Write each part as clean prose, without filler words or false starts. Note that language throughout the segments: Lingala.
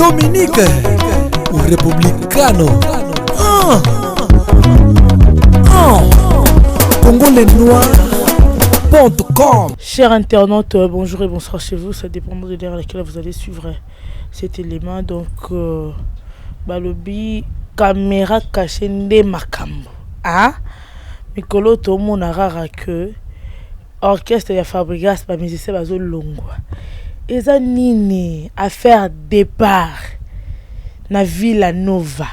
Dominique ou républicano. CongoLesNoirs.com. Chers internautes, bonjour et bonsoir chez vous. Ça dépend de l'heure à laquelle vous allez suivre cet élément. Donc, balobi caméra cachée de makambo. Ah, Mikolo Tomo Narara que orchestre ya Fabregas ba musicien bazo longwa. Eza nini à faire départ na Villa Nova.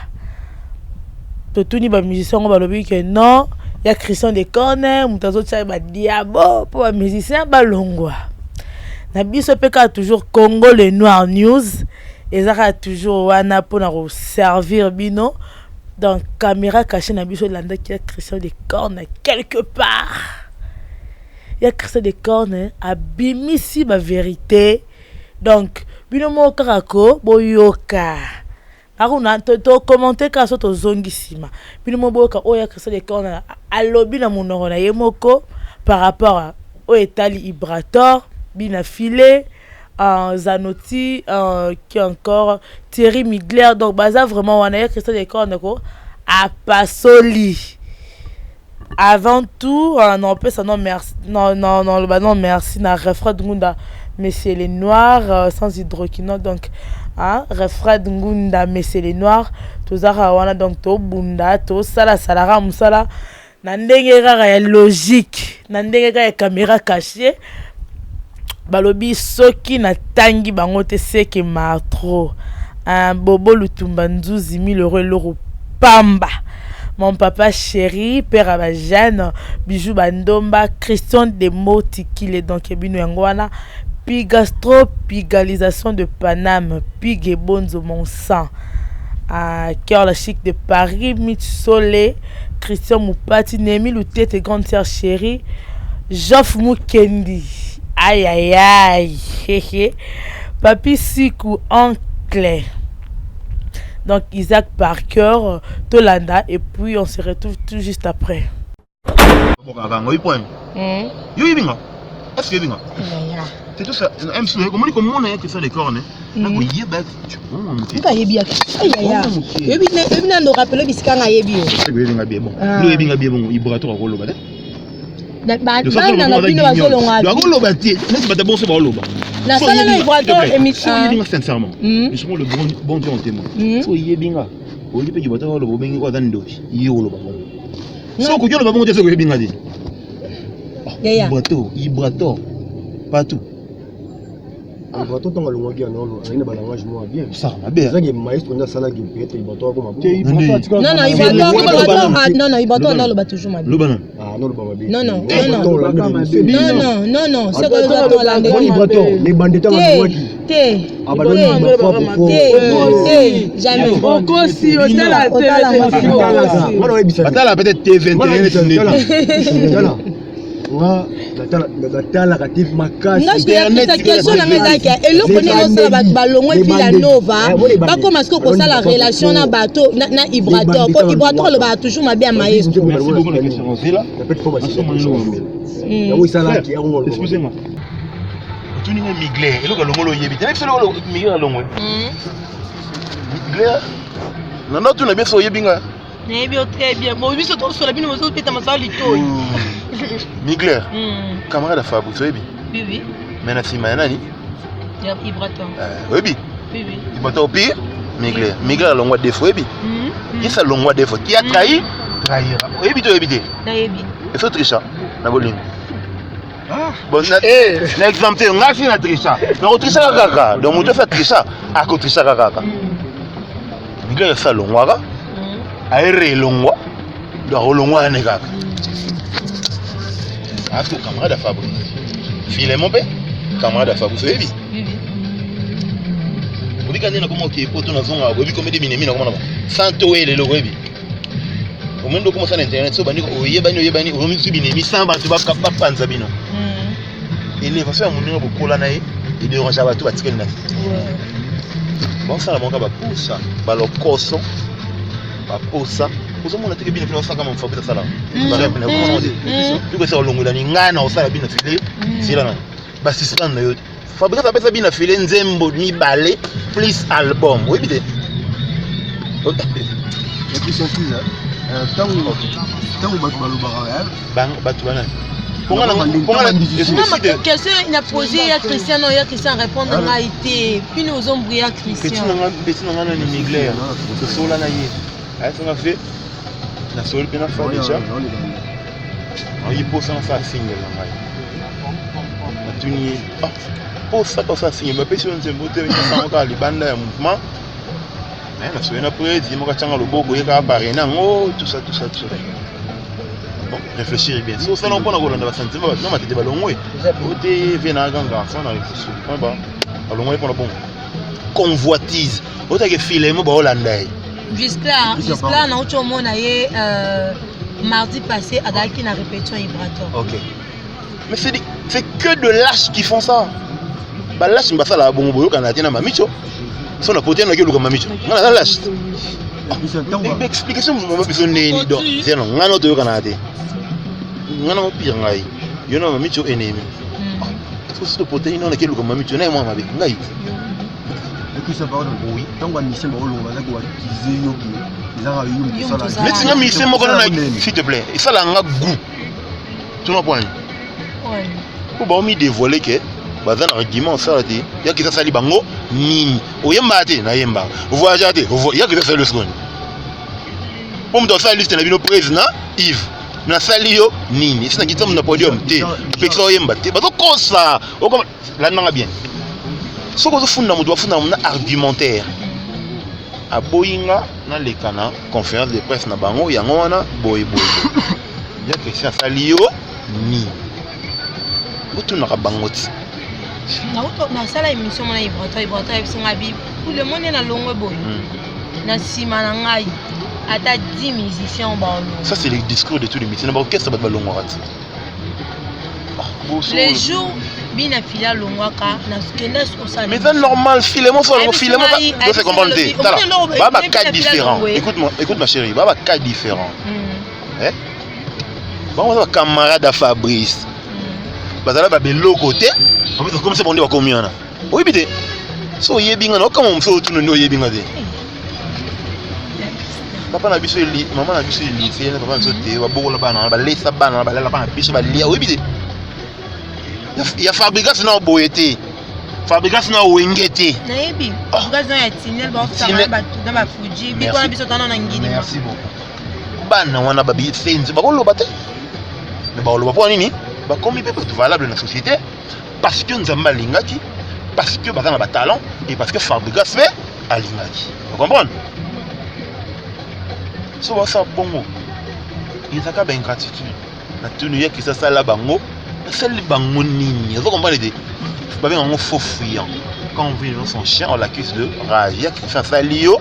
Totuni ba musicien ngo balobi que non, ya Christian de Corner, mutazo tsa ba diabo pour ba musicien ba longwa. Na biso peka toujours Congo les Noirs News. Ezaka toujours wana pour na servir bino. Donc caméra cachée na biso landa qui a Christian de Corner quelque part. Il y a Christian de Corner a bimisi ba vérité. Donc bino mo karako boyoka. Aruna to commenter ka so to zongisima. Bino mo boyoka o ya Christian de Corner a lobi na monoro na yemoko par rapport à o etali Ibrator bina filé Zanotti qui encore Thierry Migler. Donc baza vraiment wana ya Christian de Corner ko a pasoli. Avant tout, non, merci, non, merci, na refrain de Ngunda, Messieurs les Noirs, sans hydroquinone, donc, refrain de Ngunda, Messieurs les Noirs, tout ça, wana, donc, to bunda, to sala, salara, musala, nandenge ya logique, nandenge ya caméra cachée, balobi, soki na tangi bangote seke matro, bobo lutumba nzuzi 1000 € l'euro pamba. Mon papa chéri, père Abajane, Bijou Bandomba, Christian de Motikile, donc Ebino Yangwana, puis gastro-pigalisation de Paname, puis Gebonzo mon sang, Cœur la chic de Paris, Mitsolé, Christian Moupati, Némi Loutette et grande sœur chérie, Joff Moukendi, aïe aïe aïe, Papi Sikou, oncle. Donc Isaac Parker, Tolanda, et puis on se retrouve tout juste après. C'est tout ça. Comment on est que ça les cornes? Sincèrement, justement le bon Dieu en témoin. So yebinga, o lipe yibata lo bobengi kwa dando. Yolo ba bon. So ko yolo ba bon so yebinga di. Ibrato, partout. Ibrato tonga longa ki anolo, ina ba langage mo bien. Ça ma bien. Ça qui maestro na sala ki peut-être Ibrato ko ma bon. Non, Ibrato na lo ba toujours ma bien. Lo banan. Ah non, ba bien. Non, c'est que Ibrato, les bandits tonga longa ki. Jamais. Okosi otala Batala peut-être T21 la cative makasi. Non, je question na ngezaka eloko ne no sala balongwe Villa Nova ba comme ce que ça la relation na bateau na Ibrator ko Ibrator le ba toujours ma bien maestro. Merci beaucoup la question là. Excusez-moi. Tu n'es Migler, et le longolo yebite. Avec ce longolo Migler longwe. Migler. Non, tu n'as bien so yebinga. Ne bien très bien. Bon, lui surtout sur la bine mozo peta masala lito. Migler. Camarade Fabou, tu es bien. Oui. Mais na sima nani? Ya Ibrator. Oui. Oui. Ibrator pire. Migler longwa défaut oui. Qui ça longwa défaut qui a trahi? Trahira. Oui, tu éviter. Na yebi. Il faut tricher. Na bolingo. Bon, l'exemple, on a fait la tricha. On a triché la caca. Donc, on a fait tricha. À côté de la caca. Il y a ça, l'on a. Aéré, l'on a. Donc, on a un caca. Ah, c'est camarade à Fabrice. Filet mon père. Camarade à Fabrice. Oui. Vous dites qu'on a comment qui est pour ton azon. Vous dites combien de minutes on a. Sans toer les logos. Au moment où commence à l'internet, so bani o yebani o mi subine mi samba tu ba panza bino. Élévation à mon niveau bokola na e dérange ba tu ba tikeli na. Bon ça la monka ba poussa, ba lo koso. Ba poussa. Vous avez montré que bien fait ça comme on fait ça là. Ba rep na ko on dit. Tu ko ça longo la ni ngana o sala bino filé. C'est là. Ba sislan na yo Fabrice appelle ça bien à filer nzembo ni balé plus album. Oui, bien. Et puis c'est tout ça. Tant que Batouana. Question il a posé à Christian, il y a Christian répondre à été. Puis nous avons brillé à Christian. Petit non non ni migler. Ce sola na yé. Aí ça m'a fait. Na sol bien fa déjà. Aí pour ça signe là. Tuni pour ça comme ça signe mais personne ne moteur qui s'en va les bandes de mouvement mais la semaine après dit moi quand le bobo il va parler non tout ça bon réfléchir bien so ça non pas dans la sentiment non mais tu ballon ouais tu viens à ganga ça na réfléchir pas ba ballon ouais pour bon convoitise autant que filet mo ba hollandais jusqu'à na autre monde aye mardi passé à Daki na répétition Ibrator. OK. Mais c'est que de lâches qui font ça. Bah lâche mbasa la bongo boyo kana tina mamicho. So na pote na ke luka mamicho. Ngana lâche. Explication mo besoin ni do. C'est non ngano to kana te. Ngana mo pire ngai. Yo na mamicho ennemi. So so pote ina na ke luka mamicho na mo mabe ngai. Et puis ça parle oui. Tant qu'on mission ba olonga na ko kize yoki. Izara yum ça la. Mais tu mission mo kana s'il te plaît. Et ça la nga goût. Tu n'as point. Ouais. Pour ba mi dévoiler que bazan argument ça dit ya ki ça sali bango nini oyemba te na yemba voyage te ya ki ça sali le second pour me donner ça liste na bino président Yves na sali yo nini sina kitam na podium te pexo oyemba te bazo kosa o comme la nanga bien soko zo funda mo doit funda na argumentaire aboyinga na lekana conférence de presse na bango yango wana boy ya ki ça sali yo nini butu na kabangoti na sala émission na Ibrator ebisinga bi tout le monde na longo boy na sima na ngai ata 10 musiciens ba longo. Ça c'est le discours de tous les musiciens. Qu'est-ce que ça va longo rat? Les jours bina fila longo ka na skenda so ça. Mais c'est normal, filement ça doit se comprendre. Baba cas différent. Écoute ma chérie, baba cas différent. Hein? Bon, on va camarade à Fabrice. Bazala ba belo côté. En fait, comme c'est bon de combien là. Oui bité. So yebinga no comme on fait tout no yebinga dé. Papa na biso li, maman na biso li, c'est papa na biso té, wa boko la bana, ba lesa bana, ba la bana biso ba lia. Oui bité. Ya Fabrigas na boyete. Fabrigas na wengete. Na yebi. Fabrigas na tinel ba ofta ba na ba Fuji, bi kwa biso tana na ngini. Merci beaucoup. Bana wana ba bi senzi ba ko loba te. Mais ba loba po nini? Bah, comme il peut être valable dans la société, parce que nous avons Lingaki, parce que nous avons des talents et parce que Fabrigas fait à Lingaki. Vous comprenez? Ce que ça bon, il y a une gratitude. La tenue qui ça la bango, celle bango nini. Vous comprenez? Vous avez un faux fuyant. Quand on vit dans son chien, on l'accuse de rage. Il y a qui fait ça lio,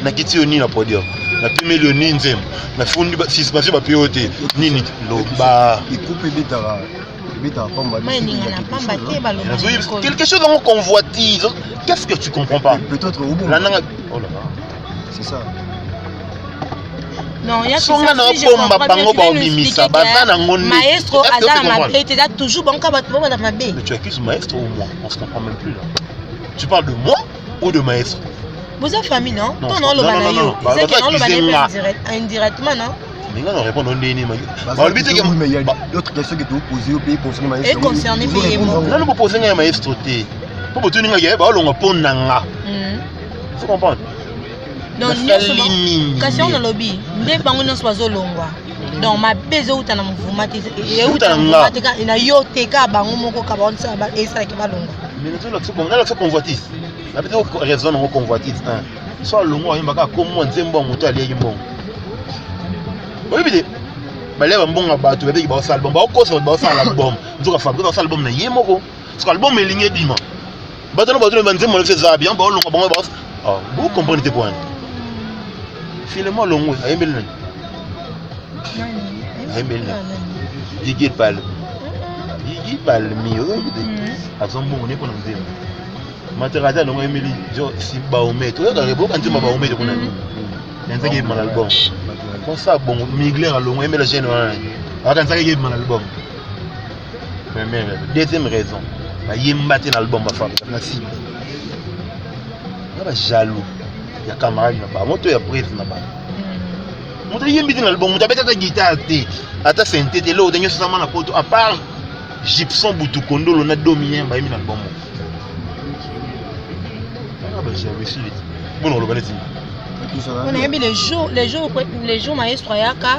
na kiti oni na podium. Na premier le ninzem. Na fundi ba suspension ba piloter. Nini loba. Il coupe beta. Beta pamba. Quelque chose en convoitise. Qu'est-ce que tu comprends pas? Peut-être au bon. La nanga. Oh là là. C'est ça. Non, il y a maestro Azana était là toujours bon kabat bon dans ma baie. Mais tu accuses maestro ou moi? On se comprend même plus là. Tu parles de moi ou de maestro? Vous avez famille non? Non, non, c'est que non le indirectement non? Mais non, on répond au déni. Mais il y a d'autres questions qui te posées au pays concernant maestro. Et concerné pays. Non, nous poser un maestro té. Pour tenir un gars, on va pondre nanga. Tu comprends? Non, nous question dans lobby. Ndé bango non soizo longwa. Donc ma bezo uta na mvuma te. E uta na te ka na yo te ka bango moko ka ba onsa ba esa ke ba longwa. Mais nous là ça convoitise. La petite raison on convoitise hein. Soit longwa yimba ka comme nzembo moto ali yimbo. Oui bide. Ba leba mbonga bato bebe ba sa album ba ko so ba sa album. Nzoka Fabrice sa album na yemoko. Parce que album elinge bima. Bato no bato nzembo le fait bien ba longwa bango ba. Ah, vous comprenez tes points. Finalement, l'ongo, il y a un bel nom. Il y a un bel nom. Digi Palmi. Digi Palmi. À son bon, on est pour nous dire. Materaza, l'ongo, Emily, si Baomet. Tu vois, dans les beaux, quand tu m'as Baomet, tu connais. Il y a un qui est mon album. Comme ça, bon, Migler à l'ongo, Emily, la chaîne. Alors, quand ça, il est mon album. Deuxième raison. bayemba te na album bafabrika na cible na bajaloux ya camarade na ba moto ya bref na ba moto yembi te na album moto abeta ta guitare te ata sente te lo denyo sama na poto à part Gibson Butukondolo na Domien bayembi na album ah bah j'ai réussi bon on le connaît on a mis les jours maestro ayaka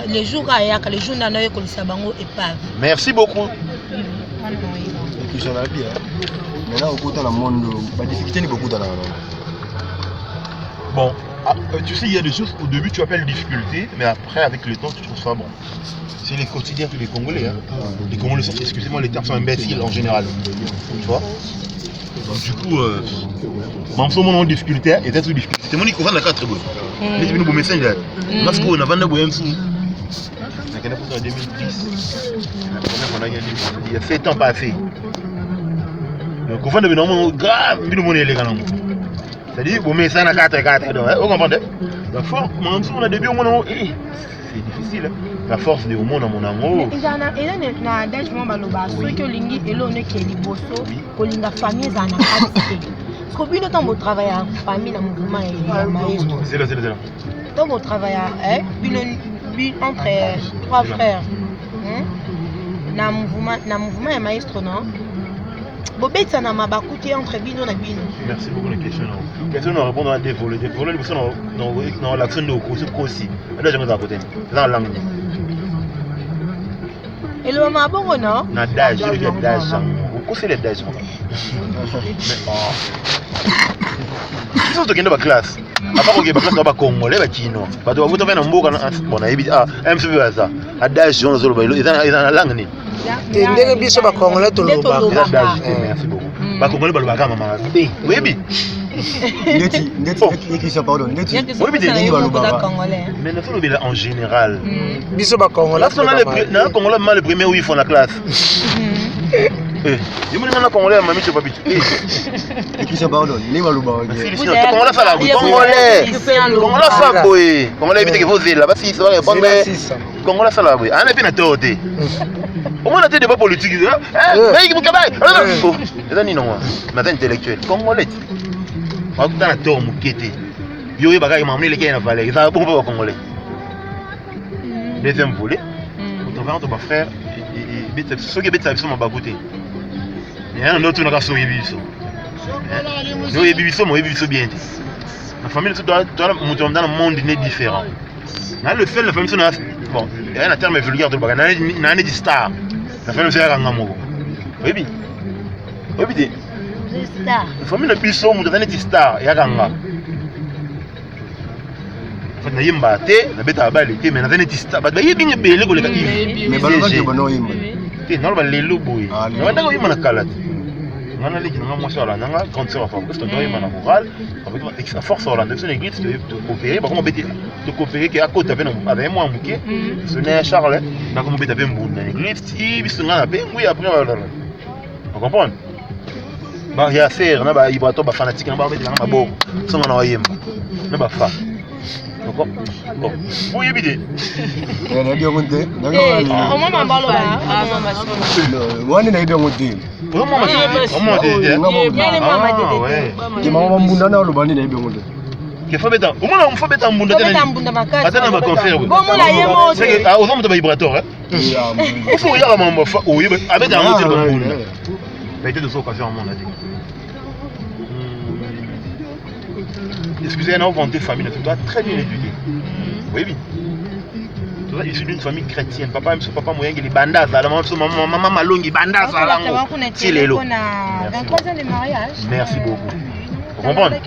les jours ayaka les jours nanoye kolisa bango épave. Merci beaucoup. Et puis ça va bien. Mais là au côté dans le monde pas difficulté ni beaucoup dans la bon tu sais il y a des choses au début tu appelles difficulté mais après avec le temps tu trouves ça bon. C'est les quotidiens que les Congolais hein. Les Congolais sont excusez-moi les termes sont imbéciles en général. Tu vois? Donc, du coup même si mon difficulté était sous difficulté. C'est mon qui couvre la 4 beau. Mais tu veux nous message là. Parce qu'on a vendu boyem sous. On a fait en 2010. On a gagné il y a 7 ans passé. Donc on va devenir grave, mais nous les gars. C'est-à-dire bon mais ça na 4 donc vous comprenez? La force même si on a début au monde c'est difficile. La force de au monde mon amour. Et na adage mo baloba ceux que lingi elone ke liboso ko linga famille za na kati. Parce que bino tant mo travail en famille na mouvement et maestro. C'est là. Tant mo travail bino entre 3 frères. Na mouvement et maestro non. Bobetsa na mabakuti entre bino na bino. Merci beaucoup la question. Question on répond dans des volets nous sont dans l'action de aussi. Là je me à côté. Dans la langue. Et le maman bongo non? Na dage, le dage. Pourquoi c'est le dage? Ils sont dans la classe. À part que la classe va congolais va chino. Parce que vous avez un mot bon a MCV ça. A dage on zo ba ils dans la langue ni. Ndenge biso ba congolais to loba. Merci beaucoup. Ba congolais ba loba maman. Oui bi. Ndeti Christian pardon. Ndeti. Oui bi de congolais. Mais il faut le en général. Biso ba congolais. Là on a congolais mal le premier où ils font la classe. Je me demande congolais mami tu pas bitu. Christian pardon. Ni baluba. Congolais ça la Congolais ça boy. Congolais évite que vous là parce que ça va répondre. Congolais ça la boy. On est bien à toté. Au moins, on a des débats politiques. Mais il y a des non, mais intellectuel. Congolais. On a un tour moukété. Il y a des bagages qui m'ont amené les gars dans la vallée. Ils ont beaucoup de Congolais. Deuxième volet. On va entre frère et ceux qui habitent sur ma bagouté. Il y a un autre qui a sur les bibisso. Nous, les bibisso, moi, les bibisso bien. La famille, tu dois monter dans un monde différent. Le fait, la famille, bon, il y a un terme vulgaire de bagage. Il y a des stars. La famille, c'est un amour. Oui, oui. Oui, oui. La famille, le bibisso, il y a des stars. Il y a un amour. Na yimba te na beta bali te mais na vene tista ba yibi nye bele ko le kati mais baloba ke bano yimba te na ba lelo boy na wanda ko yimba na kala ngana leki nga mo sala nga concert fa parce que na yimba na moral avec extra force sur la de l'église de coopérer ba comment beti de coopérer que à côté avec moi muké ce n'est Charles na comment beti avec mbunda na église ti bisunga na pe oui après on comprend ba ya faire na ba ibato ba fanatique na ba beti na maboko songa na yimba na ba fa. Bon, vous y habitez. Il y a des gens qui au moins ma balle là. Moi, il y a des gens qui excusez, un enfant de famille, tu dois très bien éduquer. Oui, oui. Tu dois issu d'une famille chrétienne. Papa, papa, moyen, il est bandas, maman, malongi, bandas, c'est les lots. 23 ans de mariage. Merci beaucoup. Vous comprenez?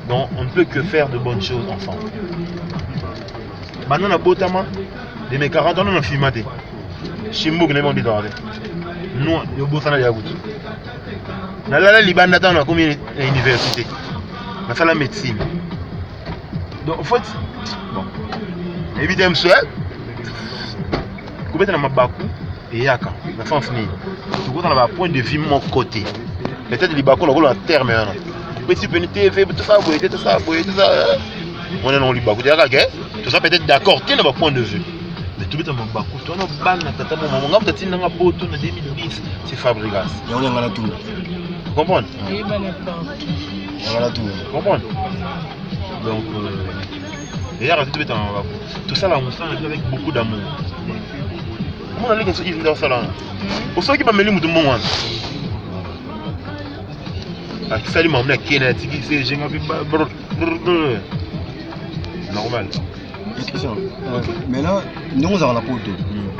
Donc, on ne peut que faire de bonnes choses ensemble. Maintenant, on a Botama, de mes 40 ans, on a filmé. Chimbo, on a dit dans la nous, on a bossé dans la goutte. Dans la Libanda, on a combien d'universités? On a fait la médecine. Donc, en fait, bon, évidemment, comment tu as ma bakou et yaka, la fin finie. Tu vois, on a un point de vue mon côté. Peut-être les bakou, on a un terme. Petit TV, tout ça, tout ça. On est dans les bakou. Tout ça peut être d'accord, tu as un point de vue. Mais tout bêtement bakuto on a ban na tata maman ngam tati nanga poto na 2010 c'est Fabregas. Et on est en tout. Vous comprenez? On a tout. Vous comprenez? Donc hier tout bêtement tout ça là on sent avec beaucoup d'amour. Comment on a les gens qui viennent dans ça là? Au sein qui va mêler tout le monde. Ah salut maman Kennedy qui c'est j'ai envie normal. Mais là, nous avons la poto.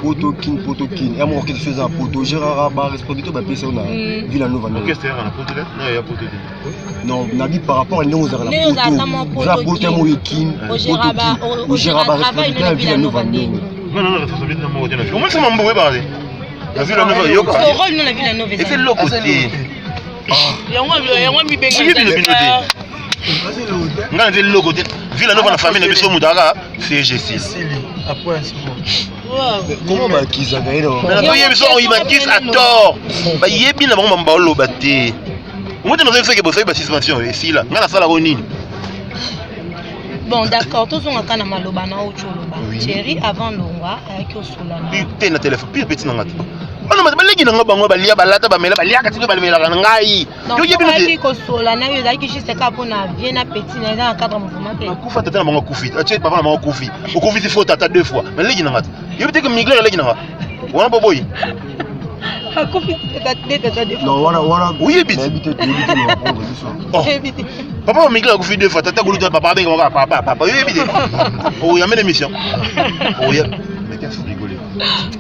Poto kin. Et moi, quelque chose à poto. Gérard Bar, respecté ma personne à Villanova. Qu'est-ce que c'est un poto là? Non, il y a poto. Non, on a dit par rapport à nous avons la poto. J'ai poto moi kin. Au Gérard Bar, respecté à Villanova. Non, ça vient de mon côté. Comment ça m'a embrouillé par là? La Villanova, il y a quoi? Le rôle de la Villanova. Et c'est le côté. Il y a un bébé. Nga nze logo te Villanova na famille na biso mudaka CG6 après comment ba kiza gairo mais na yebi so oyima kis à tort ba yebi na bango mbao loba te ngote na zefeke bo ba suspension ici là nga na sala ko nini. Bon d'accord tous on kana maloba na ocholoba Thierry avant longwa avec osolana putain na téléphone pire petit na ngati bana ma baleki na bango balia balata bamela balia kati balimela kana ngai yo yebi na ko solana yo zaki juste ka pona bien na petit na dans cadre mouvement te kufa tata na bango kufi atie papa na bango kufi o kufi il faut tata deux fois mais leki na ngati yebi te que migler leki na wana boboyi kufi tata deux fois non wana oui yebi papa migler kufi deux fois tata gulu papa benga papa yo yebi te o ya mena mission o ya mais qu'est-ce que vous rigolez?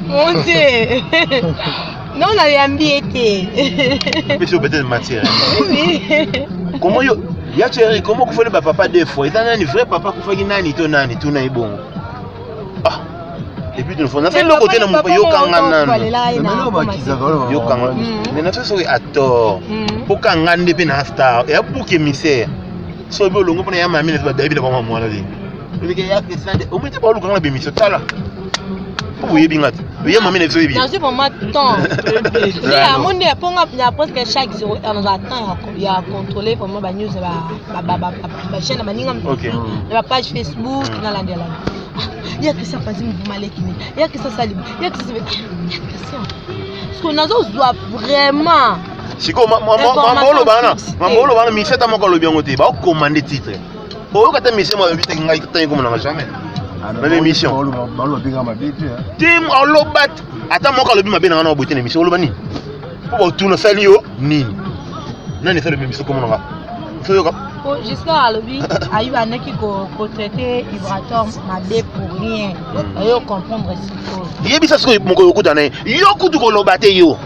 Mon Dieu. Non, on a ambié. Mais c'est peut-être matière. Oui. Comment yo ya Thierry comment vous faites papa deux fois? Il a un vrai papa qui fait nani to nani tout na bon. Ah. Et puis de fois na fait le côté na mo yo kangana. Mais ba kiza gairo. Yo kangana. Mais na fait so à tort. Pour kangana pe na star. Et pour que misère. So bo longo pona ya mami na ba David ba mwa na li. Il y a que ça au moins pas le grand bémission ça là. Oui, bien là. Oui, maman est bien. Non, c'est pour moi temps. Mais à mon dia ponga ya presque chaque jour on attend il y a contrôler pour moi ba news ba chaîne ba ninga. OK. La page Facebook na la ndela. Il y a que ça pas dit malekini. Il y a que ça salim. Il y a que ça parce qu'on a doit vraiment siko mamolo bana mi feta moko lo bien côté ba commander titre. O ka ta mission mo invite ngai ta ko na jamais. Même émission. Tim olobat ata moko lobi mabe na na bote na émission olobani. Pour tout no sali yo ni. Nani fait le même émission comme on va. Jusqu'à lobby ayu anaki ko traiter Ibrator mabe pour rien. Ayo comprendre ce faut. Yebi ça ce moko yokuta na yo kutu ko lobate yo.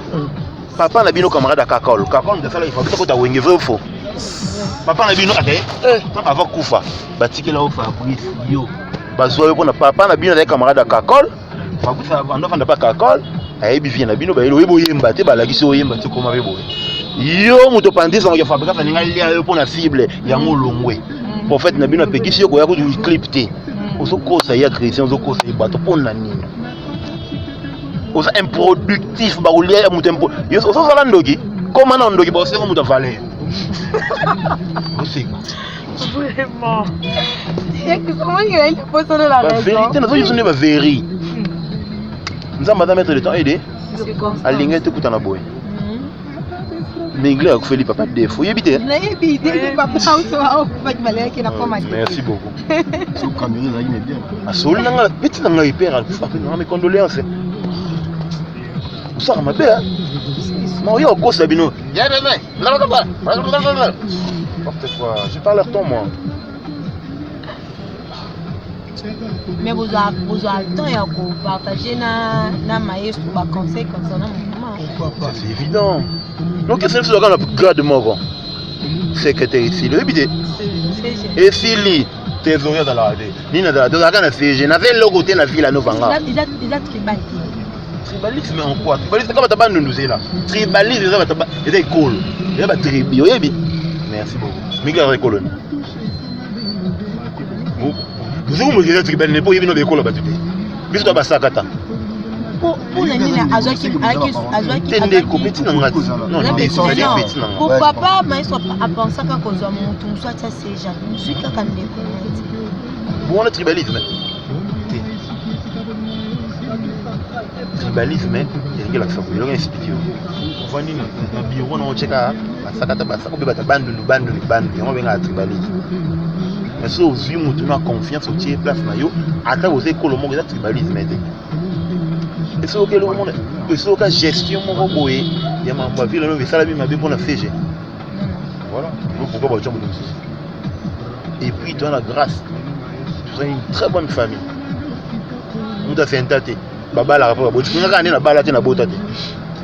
Papa na bino camarade Kakol. Kakol de sala il faut que ta wenge vrai faux. Papa na bino ate avant kufa. Batikela o Fabrice yo. Bazwa ko na papa na bino na camarade Kakol. Fabrice ando fanda pa Kakol. Ayebi vie na bino ba elo yebo yemba te balakisi o yemba te koma bebo. Yo moto pandisa ngo Fabrice fa ninga lia yo pona cible ya ngolongwe. Pour fait na bino pekisi yo ko ya ko du clip te. Oso kosa ya Christian oso kosa bato pona nini. Osa improductif ba ulia moto impo. Yo oso sala ndoki. Comment na ndoki ba se moto valeur. Aussi. Vraiment. Comment il a posé la raison? Vérité, nous avons une vérité. Nous avons mettre le temps aider. À l'ingue te coûte en aboy. Mais il a fait les papas des fous. Yébité. Merci beaucoup. Sous caméra là il est bien. À Soul nanga, petit nanga hyper. Mes condoléances. Ça m'a bien. Non, yo ko sabino. Ya bébé. Là là là. N'importe quoi. J'ai pas l'air ton moi. Mais vous avez le temps de partager na maïs ou ba conseil concernant mon maman. Pourquoi pas? C'est évident. Donc qu'est-ce que c'est que le grade mort? Secrétaire ici, le bidé. Et Sili, trésorier dans la radio. Ni na da na CG, na fait logo te na ville à Novanga. Il a tribal. Tribalisme en quoi? Tribalisme comme ta bande nous là. Tribalisme ça va ta c'est cool. Il y a pas tribu, yebi. Merci beaucoup. Miguel Récolone. Vous me dites que n'est pas évident de coller. Bis doit passer à Kata. Pour la nina azaki pour papa mais soit à penser qu'à cause de mon tout soit ça c'est jamais musique quand même. Bon le tribalisme. tribalisme elingi elakisa boye eloko explike ovandi na biro na ocheka basakata basaka obebata bandundu yango bengaka tribalisme mais so ozwi motu na confiance otie place na yo ata oza ekolo moko eza tribalisme te esoki eloko mona esoka gestion moko boye ya mambo ya ville oyo esalami mabe mpona fege voilà pourquoi baotya moto mosusu et puis toi la grâce tu as une très bonne famille moto afenta te babalaka mpo baboti kaka nde na bala te na bota te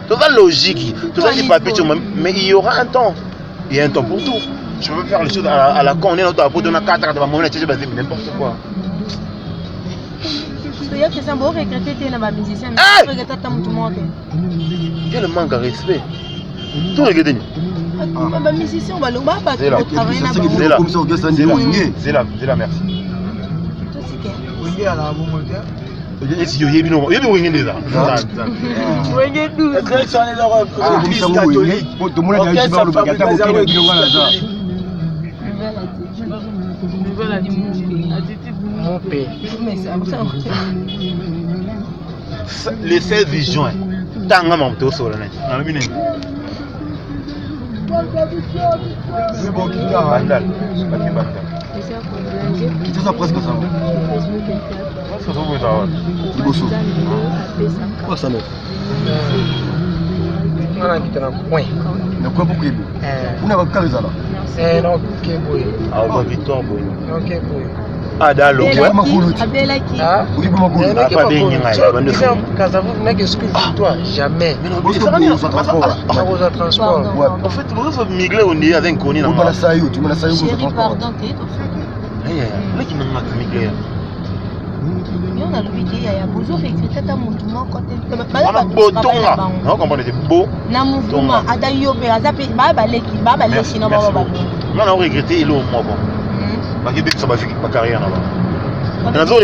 toza logique toza li papier mais il y aura un temps il y a un temps pour tout je peux faire les choses à la con on est dans ta poto na 4 ans moment na tchétché basé n'importe quoi il y a que ça beau regretter t'es na ba musicien mais regretter ta mutu moko quel manque de respect tout regretter ni ba musicien ba lo ba ba travailler na ba c'est là merci tout c'est que Wenge ala bongo te. esi yoyebi no yoyebi wenge ndeza Wenge du. Direction les églises catholiques. Mon père. Le 16 juin tanga mamto solane na mine bandal C'est ça presque ça. ça va ça Liboso. Quoi ça neuf? On a quitté un coin. Na quoi beaucoup. On a pas calé ça là. C'est non que boy. ah va victoire boy Non que boy. ah dalo ouais Abelaki. Ah. Oui, bon Mais beaucoup. non que pas bien, bon. il y a un Tu sais, Casavou n'est que ce que toi jamais. Parce que bon, ça transport. Ça vous a transport. Ouais. en fait vous avez migré on est avec Koni na On va la saillou, tu me la saillou pour Chérie, transport. pardon, t'es là qui m'a migré yo na lobi te ya bozo regretter ta mutu moko te on botonga non comprendre c'est beau na mouvement ata yo pe aza pe ba baleki ba baleki na ba ba non on regretter ilo moko ba ki ça va faire ma carrière là-bas na zo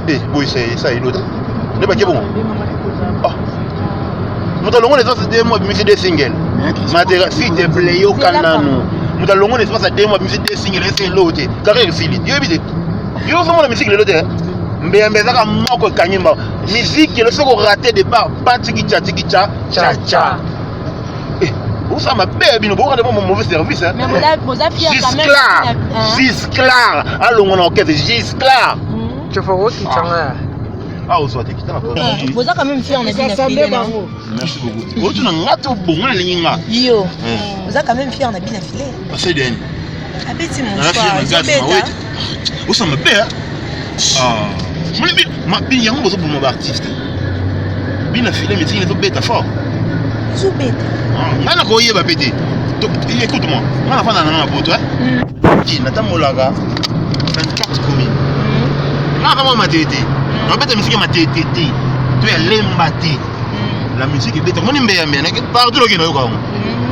eh boy c'est ça ilo ne ba ki bon ah mutalongo les autres 2 mois bimisi des singles matériel s'il te plaît yo kananu mutalongo les espace 2 mois bimisi des singles c'est l'autre carrière fili yo bide yo somo la musique l'autre mbembe zaka moko kanyimba musique le soko raté départ patiki cha eh où ça m'a baby no beaucoup de mon mauvais service hein mais boza fier quand même Gisclar allons on enquête Gisclar Tu fais quoi qui t'en ah on soit te quitter encore boza quand même fier on a bien filé merci beaucoup tu n'as ngato bonga linga yo boza quand même fier on a bien filé c'est bien abeti mon choix où ça me paie ah ma bien yango bozo pour mon artiste bien filé mais il faut bête fort Zoubeta. Ngana ko yeba pété. Écoute-moi. Ngana fa na poto hein. Qui na tamolaga 24 communes. Ngana fa ma tété. Na beta musique ma tété. Tu es lembate. La musique est bête. Moni mbeya mena partout lo kino ko.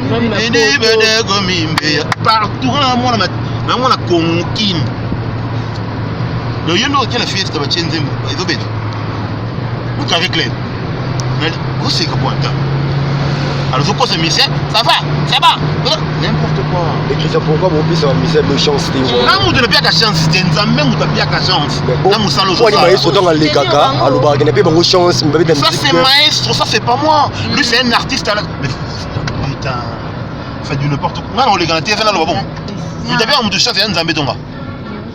Ene bede ko mbeya partout na mona konkin. Le yendo qui la fiesta ba chenze ezo beta. Vous carré clair. Mais où c'est que pointe? Alors, faut qu'on se mise, ça va, n'importe quoi. Et tu sais pourquoi mon fils a mis cette méchanceté? Non, tu n'as pas de chance, tu n'as même pas de chance. Non, il m'a dit dans les caca, alors il n'y a pas de chance. Ça, c'est maestro, ça, c'est pas moi. Lui, c'est un artiste. Mais putain, fait du n'importe quoi. Non, les gars, tu es là, bon. Tu t'as bien de chance, c'est un zambétonga.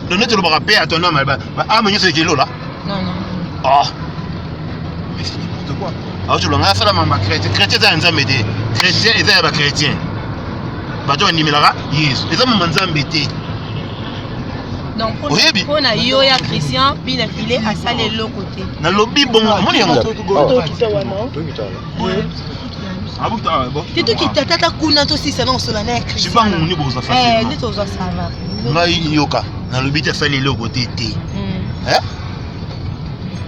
Donne-toi le bras à ton homme, ah, mais c'est qui est là? Non. Ah, mais c'est n'importe quoi. Alors tu l'as fait la maman chrétien c'est un nzambe te chrétien et ça ba chrétien bato animelaka yesu eza mama nzambe te donc pour na yo ya chrétien bina filé à saler le côté na lobby bon moni yango tu qui tata kuna to si ça non solennel je pas mon niveau ça facile ni to ça va ngai yoka na lobby te saler le côté te hein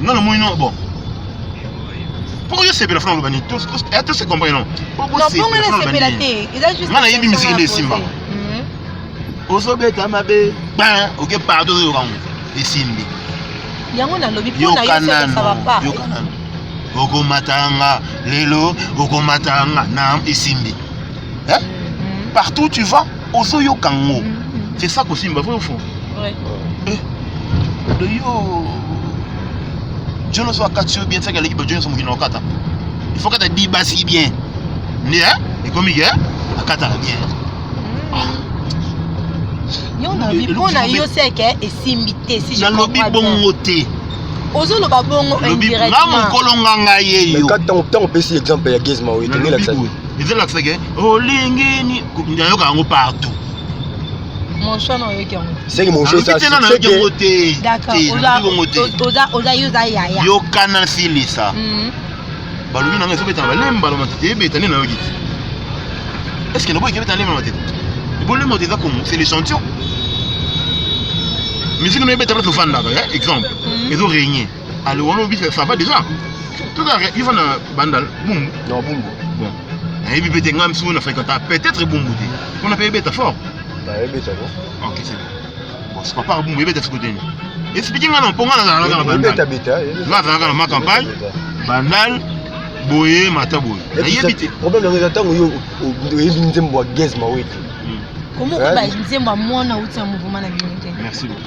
non le moyen bon pourquoi je sais pas la France le tous est-ce que comprend non pourquoi c'est la thé il a juste na yebi musique de simba oso beta mabe ba OK pardon yo kango esimbi yango na lobby pour na yo ça va pas yo kanana oko matanga lelo oko matanga na esimbi hein partout tu vas oso yo kango c'est ça que simba faut ouais de yo Dieu ne soit quatre bien, ça que l'équipe de Dieu ne soit pas kata. Il faut que tu dis basi bien. Né, et comme il y a, à kata bien. Yo na bi pona yo seke esimbité si je comprends bien. Na lobi bon côté. Ozo lo ba bongo indirectement. Na mon kolonga ye yo. Mais quand on peut essayer exemple ya Gezma oui, tenez l'accent. Ils ont l'accent que olingi ni yoka ngo partout. Mon choix non yo kiango. C'est que mon choix ça. D'accord. Oza yo za ya. Yo kana silisa. Balobi na ngaso beta balemba lo matete beta ne na yo giti. Est-ce que le boy qui beta lemba matete? Le boy lemba matete comme c'est l'échantillon. Musique ne beta pas so fan là, exemple. Ils ont régné. Alors on oublie ça va déjà. Tout ça il va na bandal boum. Non boum. Bon. Et puis beta ngam sou na fréquenta peut-être boum bouté. On a payé beta fort. Bah beta bon. OK, c'est bon. Bon, c'est pas par boum beta ce côté. Expliquez-moi non ponga na bandal. Beta. Là dans ma campagne. Bandal boye mataboy. Na yebité. Problème dans les attentes yo yebi nzembo Gezma oui. Comment ko ba nzembo mona uti mouvement na unité. Merci beaucoup.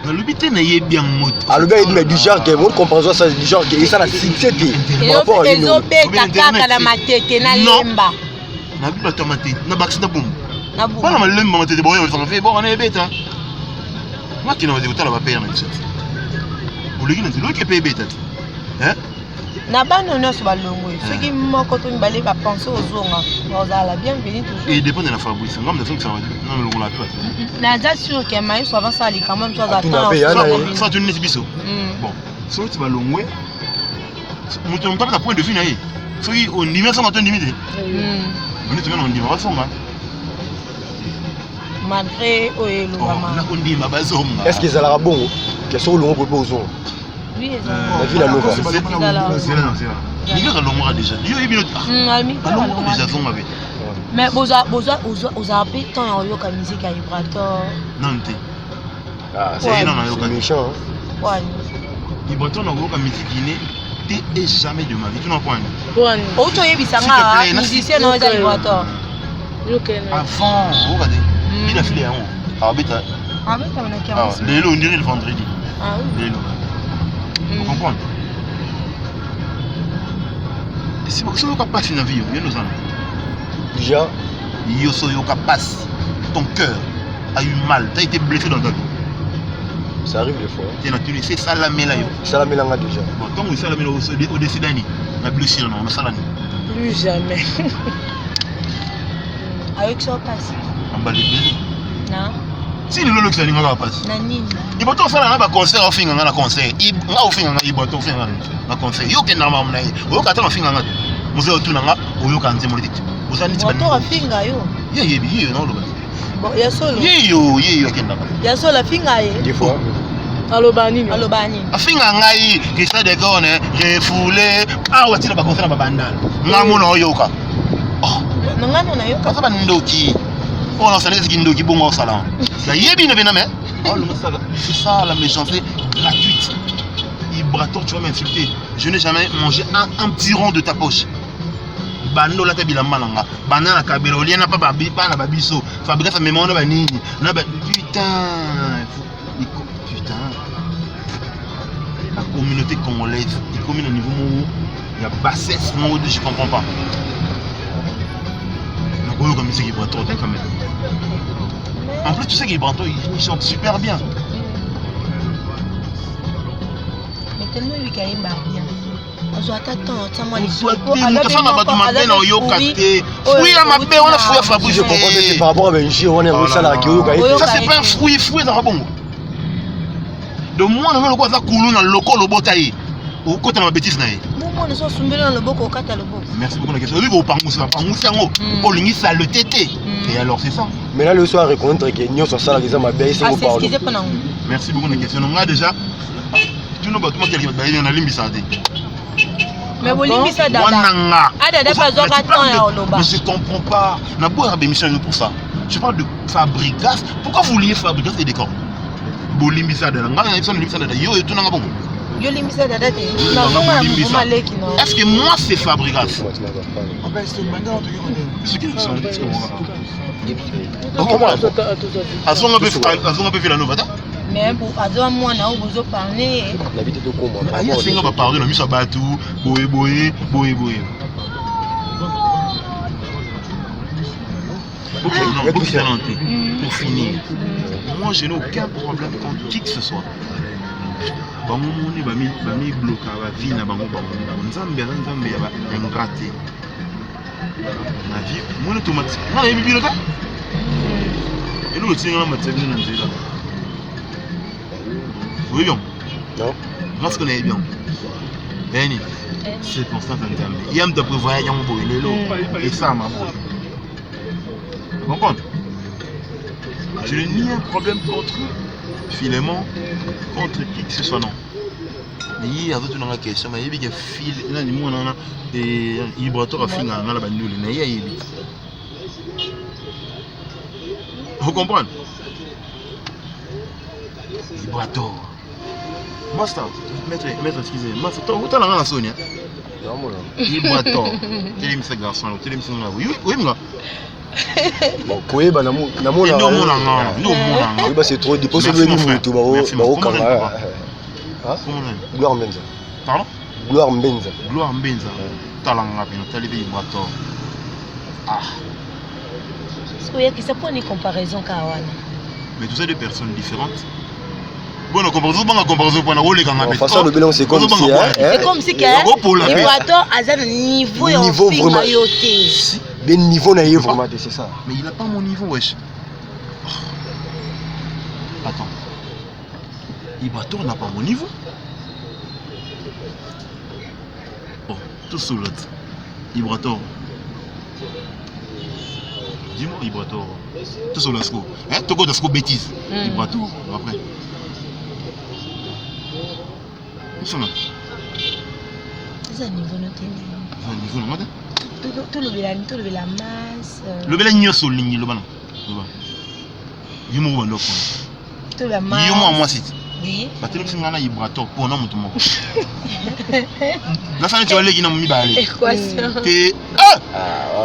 Na lobité na yebi en moto. Alors ben mais du genre que mon compréhension ça du genre que ça la succès par rapport à nous. Ezobeta kaka na matete na lemba. Na bi ba tomate na baxina boum. Na boum. Bana malemba matete boye on fait bon on est bête hein. Moi qui n'a pas dit la va payer na tchit. Olegi na zelo ke payer bête. Hein? Na bano nyonso balongo soki moko to mibale ba penser ozonga ozala bienvenue toujours. Et dépend de la fabrique ngam de ça va non le la pas. Na za sûr que mai so avance ali quand même chose attend. Ça tu ne biso. Bon, so tu vas longwe. Mutu on pas point de vue na yi. So yi on nimé ça matin limité. On est on dit va songa. Malgré oyelo mama. Na on dit ma bazonga. Est-ce que ça la bon que sur le on peut ozonga. Oui, la ville à Nova. C'est là. Il y a l'ombre déjà. Il y a une autre. L'ombre déjà sont avec. Mais vous avez tant en yoka musique à vibrator. Non, t'es. Ah, c'est méchant. Ouais. Vibrator dans yoka musique iné. T'es et jamais de ma vie. Tu n'en prends. Oh, tu es bisanga. Musicien non est vibrator. Avant, regardez. Il a filé en haut. Ah, bêta. Ah, mais t'as une carence. Les lots, on dirait le vendredi. Ah oui. Les lots. Vous comprenez? Si vous ne passez dans la vie, nous allons. Déjà, ton cœur a eu mal, tu as été blessé dans ta vie. ça arrive des fois. C'est ça la mêlée. Ça la mêlée déjà. Bon, tant que ça la mêlée au-dessus d'année, la blessure, non, ça l'année. Plus jamais. Avec ça passe. En bas les blessés. Non. Si nous le faisons, nous allons passer. Nani. Il va faire un concert au fin de concert. Il va faire un concert. Il y a aucun normal. Il y a aucun fin de vous avez tout nanga oyo kanze molite osani tiba moto afinga yo ye non lo bon ya solo ye kenda ya solo afinga ye des fois alobani afinga ngai kisa de kone je foulé watina ba concert ba bandana ngamona oyoka ngano na yoka ba ndoki on s'en est ndoki bongo au salon la yebi ne bename c'est ça la méchanceté gratuite. Vibrator, tu vas m'insulter. Je n'ai jamais mangé un petit rond de ta poche. Bando la tabila malanga. Banana kabelo, liana pas babi, pas na babiso. Fabrice me mona banini. Putain. La communauté congolaise, il commune au niveau où il y a bassesse, je comprends pas. Donc, comme c'est Vibrator, quand même. En plus, tu sais que Vibrator, il chante super bien. Tellement lui qu'il bien. On doit attendre, ça moi les soins. Je comprends que par rapport à Benji, on est au salaire qui est ça c'est pas un fruit dans bon. De moi on le quoi ça coulou dans le local le botaï. Au côté de ma bêtise na. Bon on soit sumbé dans le boko kata le boko. Merci beaucoup la question. Oui au pangousa ngo. Au lingi ça le tété. Et alors c'est ça. Mais là le soir reconnaître que Nyon son salaire qui ma baisse c'est ce qui est pas. Merci beaucoup la question. On a déjà tu n'as pas tout le monde qui a limbi ça. Mais vous limbi ça dada. Ah dada pas mais je comprends pas. On a beau avoir émission pour ça. Je parle de Fabrigas. Pourquoi vous liez Fabrigas et décor? Vous limbi ça dada. Yo et tout n'a pas bon. Yo limbi ça dada. Est-ce que moi c'est Fabrigas? C'est qui comment? À son peu fait la nouvelle. Mais pour avoir moi, on a besoin de parler. La vie de comment? Il y a 5 ans à parler, on a mis ça batou, boé. Ok, non, beaucoup talenté. Pour finir, moi je n'ai aucun problème contre qui que ce soit. Bango moni bami bloqué ba vie na bango nzambe ya ba ingraté. Na vie, moi automatique. Na yebi bilota. Et nous aussi on a matériel dans nzela. Oui bien. Non. Parce qu'on est bien. Beni. C'est constant nzambe. Yam te prévoit yam boy lelo. Et ça ma boy. Tu comprends? Je n'ai ni un problème contre Philémon, contre qui que ce soit, non. Mais il y a d'autres questions, mais il y a des fils, il y a des gens qui ont des laboratoires à finir dans la bandole, mais il y a des. Vous comprenez? Laboratoire. Master, maître, excusez, master, tu as la Sonia? Non, moi. Laboratoire. Tu es ce garçon, tu es ce garçon. Oui, moi. Bon, koyeba na mona c'est trop dépôt sur le mutu baro kanga. Gloire Mbenza. Pardon? Gloire Mbenza. Gloire Mbenza. Talanga bien, talibi bato. Ah. Ça pour une comparaison kawana. Mais tout ça deux personnes différentes. Bon, comparaison pour na rôle kanga. De toute façon le bilan c'est comme si c'est comme si que Ibrator a un niveau vraiment ben niveau na vraiment c'est ça. Mais il a pas mon niveau wesh. Attends. Ibrator n'a pas mon niveau. Oh, tout sous l'autre. Ibrator. Dis-moi Ibrator. Tout sous l'autre. Hein, tu connais ce bêtise. Ibrator après. C'est un niveau noté. C'est un niveau noté. Tout le la masse. Le bel agneau sur ligne, le ballon. Il m'a dit tout la masse. Il m'a dit oui. Parce que c'est un Ibrator pour non tout le monde. Là ça tu vas aller qui n'a mis balé. Équation.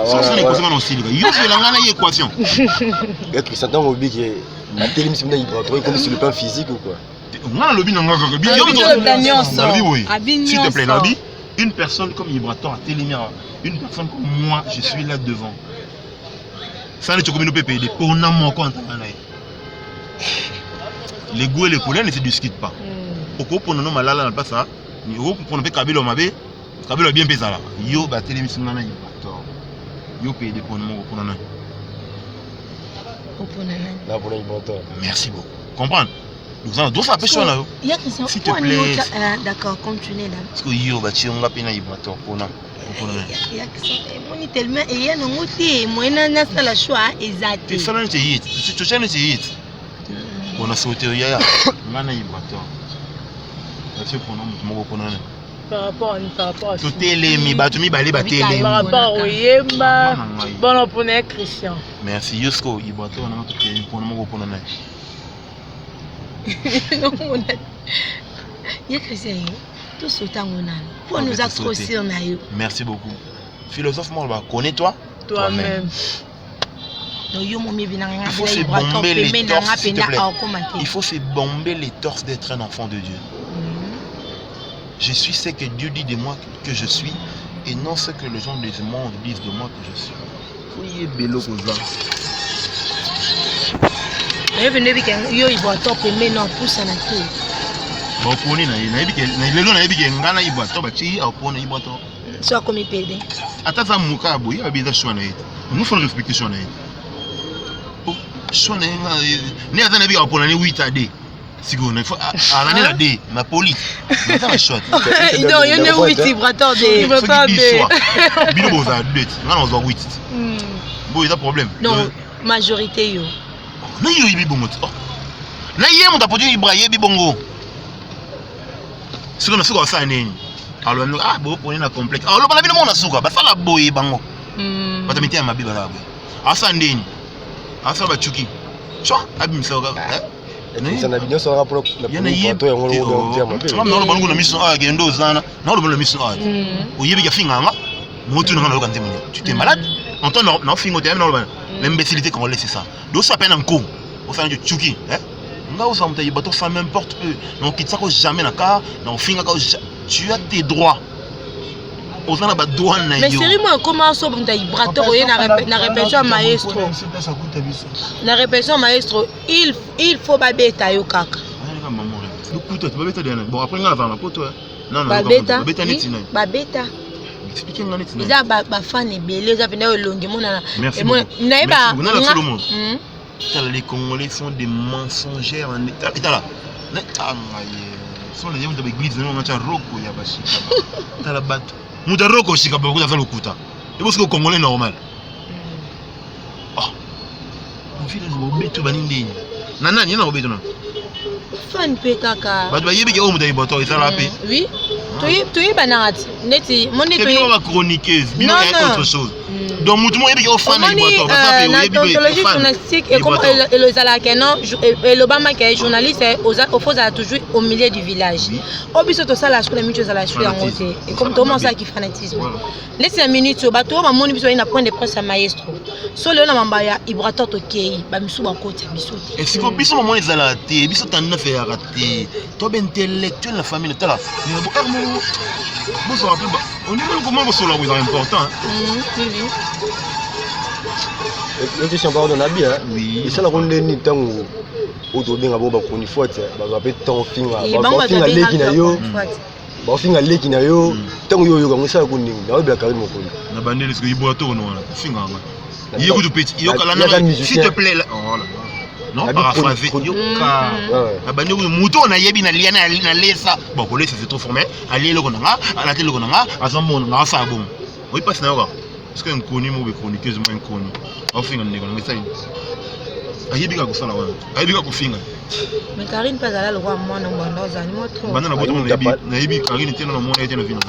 Ça c'est l'équation aussi les gars. Yo c'est la équation. Être ça dans le qui la télé c'est un Ibrator comme sur le plan physique ou quoi. On a le lobby dans le bien. S'il te plaît, Nabi, une personne comme Ibrator à Télémira, une personne comme moi, je suis là devant. Ça ne te communique pas payer des pour n'amour quand les goûts et les couleurs ne se discutent pas. Pourquoi pour nous malala n'a pas ça? Ni pour ne pas Kabilo Mabé, Kabilo bien pesé là. Yo ba Télémira nana Ibrator. Yo paye des pour nous pour nana. Là pour Ibrator. Merci beaucoup. Comprendre? Nous avons d'autres appels là. S'il te plaît. D'accord, continuez là. Parce que yo ba ti on ga pena Ibrator pour na. Moni tellement et ya no ngoti moi na sala choix exact. Tu fais là tu hit. Tu changes tu hit. On a sauté ya. Ngana Ibrator. Merci pour nous mo ko na. Par rapport à tout télémi batu mi balé ba télémi. Par rapport au yemba. Bon pour les Christian. Merci Yosko Ibrator na tout télémi pour nous mo ko na. Non, on a. Il y a Christian. Tout ce temps on a. Pour nous accrocher on a eu. Merci beaucoup. Philosophe Morba, connais-toi toi-même. Il faut se bomber les torses, s'il te plaît. Il faut se bomber les torses d'être un enfant de Dieu. Je suis ce que Dieu dit de moi que je suis et non ce que les gens du monde disent de moi que je suis. Il faut y bello comme ça. Mais venez bien, yo il va top mais non pousse na tout. Bon poni na lelo na yebi ngana iba to ba chi au pona iba to. Soit comme PD. Ata za muka boy abida shwana yet. Nous faut respecter shwana yet. Oh, shwana ne ata na bi au pona ni 8 ade. Sigo na faut alane la de na police. Na ça va shot. Non, il y a 8 vibrateur de vibrateur de. Bino boza 2. Ngana on 8. Bon, il y a problème. Non, majorité yo. Na yo ibi bongo. Na yé mon tapote ibraye bi bongo. C'est comme ça qu'on ça neni. Alors ah bon pour une complexe. Alors bala bino mona suka ba sala boy bango. Ba tamiti ya mabiba la boy. Asa ndeni. Asa ba chuki. Chwa abi msoga. Ça n'a bien son rapport la pour toi on le terme. Tu vas me bango na mission a gendo zana. Na le bango mission a. O yebi ya finganga. Motu na ngalo kanté munya. Tu t'es malade? En temps na fingo te na le l'imbécilité qu'on laisse ça. Do ça peine en con. O ça ndio chuki, hein? Nga osa mta bateau ça m'importe peu. Non kitsa ko jamais na ka, non finga ko tu as tes droits. Osana ba droit na yo. Mais série moi comment so mta vibrateur na répétition maestro. Na répétition maestro, il faut babeta yo kaka. Le couteau, tu vas bêter derrière. Bon après nga va na poto. Non non, babeta. Babeta netina. Babeta. Expliquez nga netina. Eza ba fan ebele eza pena elongi mona. Merci. Na eba. On a la tout le monde. Les Congolais sont des mensongères en état. Et là. Ah sont les gens de l'église, on a un roko ya bashi. Ta la batte. Muta roko shika ba kuza lokuta. Et parce que Congolais normal. Oh. On fait les obeto baninde. Nana ni na obeto na. Fan pe kaka. Ba yebi ke o muta iboto isala pe. Oui. Tu banati. Neti moni tu es chroniqueuse, bino autre chose. Donc mutu mo yebi ke o fan iboto, parce que na ontologie journalistique et comme le zalaka non et l'Obama qui est journaliste au faut toujours au milieu du village. Obiso to sala sikola micho zala shu ya ngote et comme tout monde ça qui fanatisme. Laisse la minute so bato ba moni biso ina point de presse maestro. So le na mamba ya Ibrato to kei ba misu ba koti biso. Et si ko biso mo ezala te, biso tanna faire rater. To ben intellectuel la famille tala. Bon ça rappelle on dit comment vous sur la c'est important. Le question par de Nabi hein. Oui. Et ça la ronde ni tango. Autobenga bo ba koni forte ba pe temps finga ba finga leki na yo. Ba finga leki na yo. Tango yo yo ngisa ko ningi. Na ba ka mo ko. Na bandele ce que ibo to no na finga nga. Yego du petit yo kala na s'il te plaît là. Oh là. Non paraphrasé yoka. Na bandele muto na yebi na liana na lesa. Bon ko lesa c'est trop formel. Ali le konanga, ala te le konanga, azambo nga sa bon. Oui passe na yo. Est-ce que nkoni mo be chroniqueuse mo nkoni. Ofinga ndeko ngisa ni. Ayebika kusala wana. Ayebika kufinga. Mais Karine pas là le roi mwana ngwana zani moto. Bana na boto na yebi Karine tena na mwana tena vino.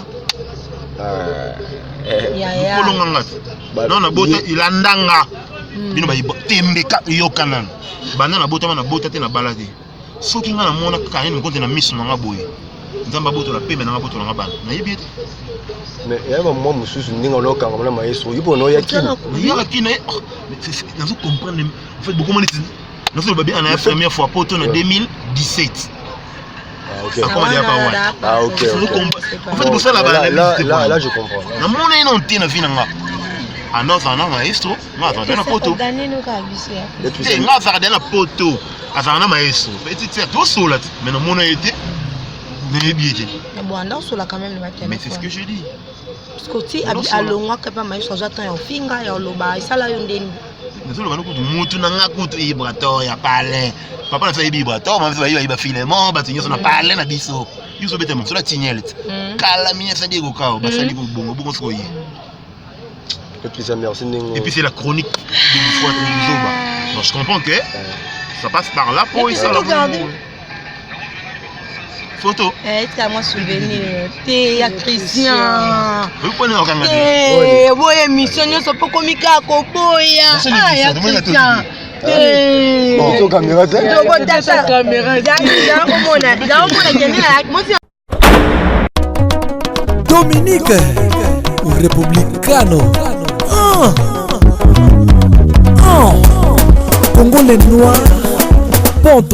Ya. Kolonga ngati. Non na boto ilandanga. Bino ba tembeka yokana. Bana na boto na boto tena balade. Soki nga na mwana Karine konte na miso na boye. Nzamba boto la pembe na boto na bana. Na yebi ete. Mais il y a un moment où nous avons quand même maestro. Il faut nous y a qui. Il y a qui ne. Nous comprendre. En fait beaucoup de gens. Nous avons bien la première fois pour en 2017. Ah ok. Ah ok. En fait pour ça là je comprends. Na mona ina ontina vinanga. Ano za na maestro, nga za na poto. Nga za na poto. Azana maestro. Petit c'est tout solat. Mais na mona été mais c'est ce que je dis. Parce que tu as le mois que pas maestro j'attends au finga et au loba et ça là une deni. Nous allons nous mutu na ngakutu ibrato ya pale. Papa na fait ibrato, maman fait iba filement, ba tinyo na pale na biso. Yuso betemo so la tignelete. Kala minya sa diego kao, ba sali bongo bongo soyi. Et puis ça merci ningo. Et puis c'est la chronique de fois de Zoba. Donc je comprends que ça passe par là pour ça là. Photo. C'est moi souvenir. T'es à Christian. Vous prenez un caméra. Eh, vous émission so poko mika ko boya. Ah ya Christian. Eh. Bon, caméra ça. Donc ta caméra. Ya omona. Ya omona kenela. Moi Dominique, o republicano. Congolais noir.com